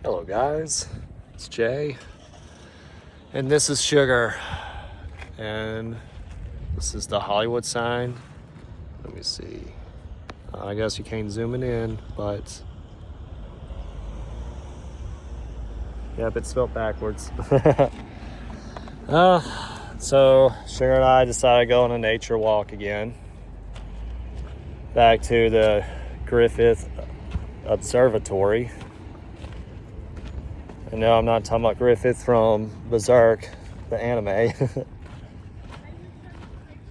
Hello guys, it's Jay, and this is Sugar, and this is the Hollywood sign. Let me see, I guess you can't zoom it in, but yep, it's spelled backwards. So Sugar and I decided to go on a nature walk again, back to the Griffith Observatory. And no, I'm not talking about Griffith from Berserk, the anime.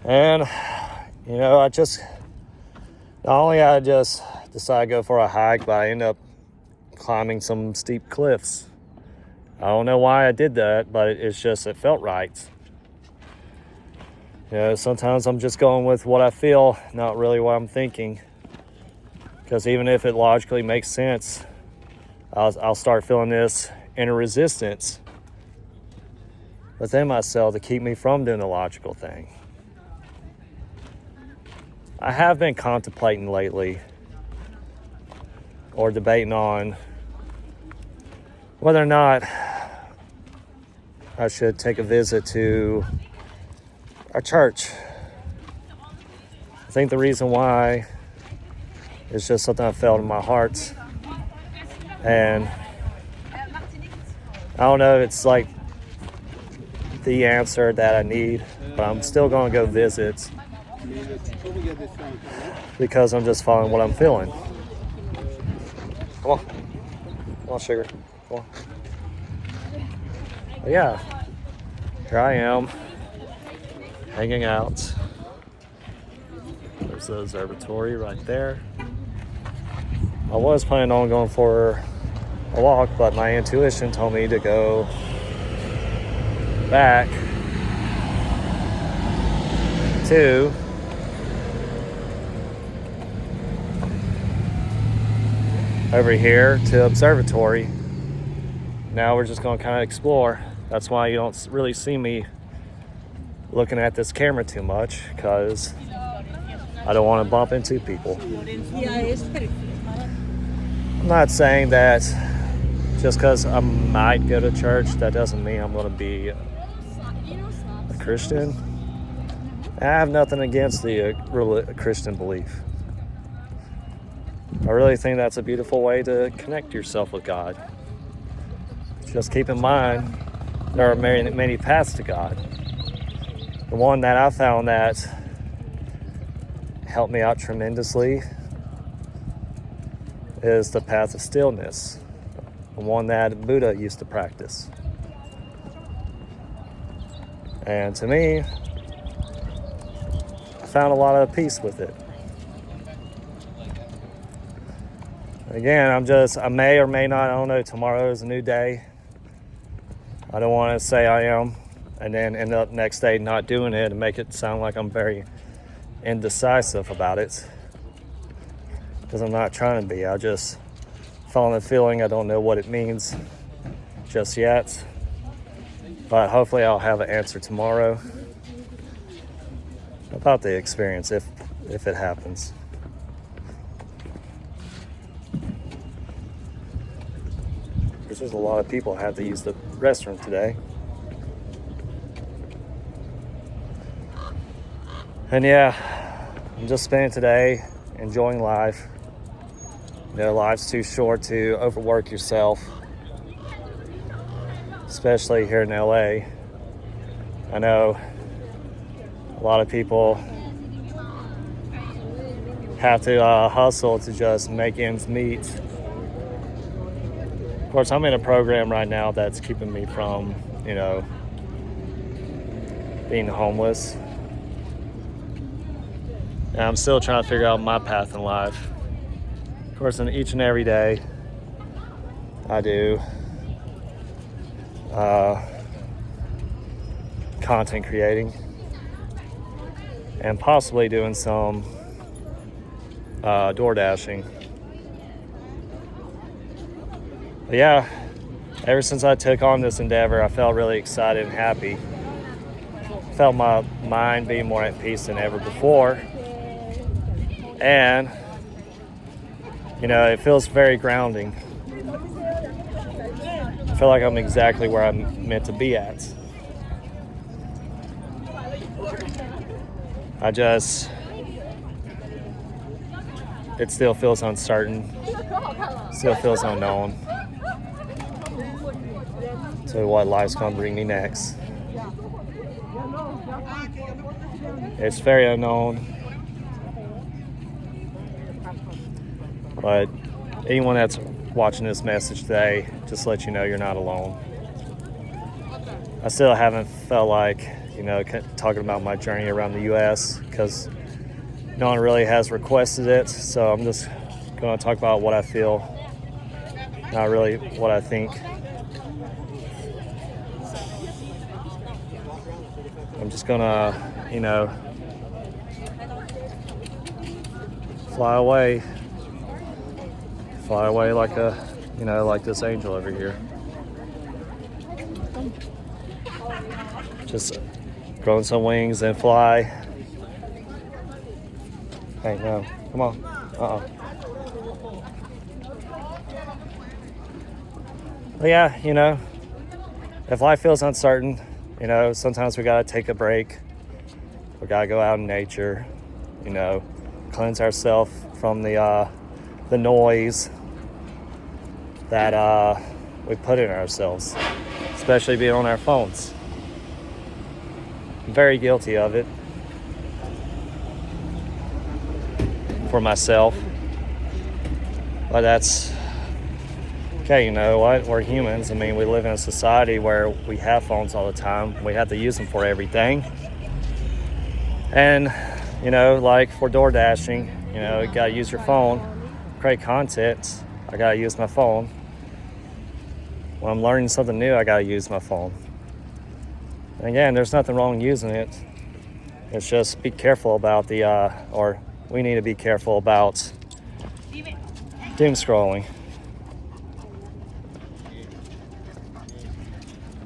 And, I just decided to go for a hike, but I ended up climbing some steep cliffs. I don't know why I did that, but it felt right. Sometimes I'm just going with what I feel, not really what I'm thinking. Because even if it logically makes sense, I'll start feeling this inner resistance within myself to keep me from doing the logical thing. I have been contemplating lately, or debating on whether or not I should take a visit to our church. I think the reason why is just something I felt in my heart, and I don't know if it's like the answer that I need, but I'm still going to go visit because I'm just following what I'm feeling. Come on, Sugar. Come on. But yeah, here I am, hanging out. There's the observatory right there. I was planning on going for a walk, but my intuition told me to go back to over here to observatory. Now we're just going to kind of explore. That's why you don't really see me looking at this camera too much, because I don't want to bump into people. I'm not saying that just because I might go to church, that doesn't mean I'm going to be a Christian. I have nothing against the Christian belief. I really think that's a beautiful way to connect yourself with God. Just keep in mind, there are many paths to God. The one that I found that helped me out tremendously is the path of stillness, the one that Buddha used to practice. And to me, I found a lot of peace with it. Again, I may or may not, I don't know, tomorrow is a new day. I don't want to say I am and then end up next day not doing it and make it sound like I'm very indecisive about it. Because I'm not trying to be. I just following the feeling. I don't know what it means just yet. But hopefully I'll have an answer tomorrow about the experience if it happens. Because there's a lot of people had to use the restroom today. And yeah, I'm just spending today enjoying life. Life's too short to overwork yourself, especially here in LA. I know a lot of people have to hustle to just make ends meet. Of course, I'm in a program right now that's keeping me from, being homeless. And I'm still trying to figure out my path in life. Of course, in each and every day, I do content creating and possibly doing some door dashing. But yeah, ever since I took on this endeavor, I felt really excited and happy. I felt my mind being more at peace than ever before. And, it feels very grounding. I feel like I'm exactly where I'm meant to be at. It still feels uncertain, still feels unknown to what life's gonna bring me next. It's very unknown, but anyone that's watching this message today, just let you know you're not alone. I still haven't felt like, talking about my journey around the U.S. because no one really has requested it, so I'm just going to talk about what I feel, not really what I think. I'm just going to, fly away like like this angel over here. Just growing some wings and fly. Hey, no, come on. But yeah, if life feels uncertain, sometimes we gotta take a break. We gotta go out in nature, cleanse ourselves from the noise that we put in ourselves, especially being on our phones. I'm very guilty of it for myself, but that's okay. You know what? We're humans. I mean, we live in a society where we have phones all the time. We have to use them for everything. And, like for door dashing, you gotta use your phone, create content. I gotta use my phone. When I'm learning something new, I gotta use my phone. And again, there's nothing wrong using it. It's just be careful about we need to be careful about doom scrolling.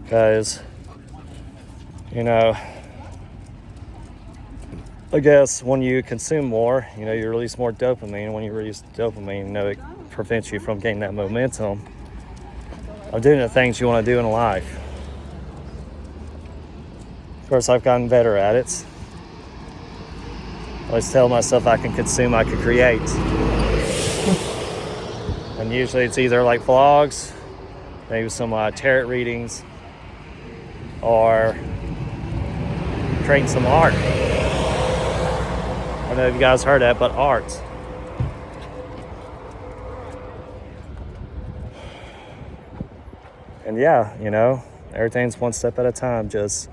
Because, I guess when you consume more, you release more dopamine. When you release dopamine, it prevents you from getting that momentum of doing the things you want to do in life. Of course, I've gotten better at it. I always tell myself I can consume, I can create. And usually it's either like vlogs, maybe some tarot readings, or creating some art. I don't know if you guys heard that, but art. And yeah, everything's one step at a time. Just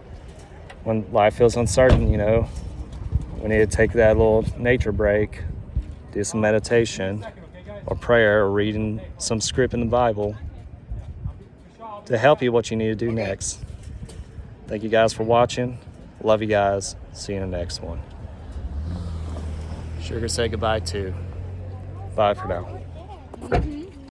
when life feels uncertain, we need to take that little nature break, do some meditation or prayer or reading some script in the Bible to help you what you need to do next. Thank you guys for watching. Love you guys. See you in the next one. Sugar, say goodbye too. Bye for now.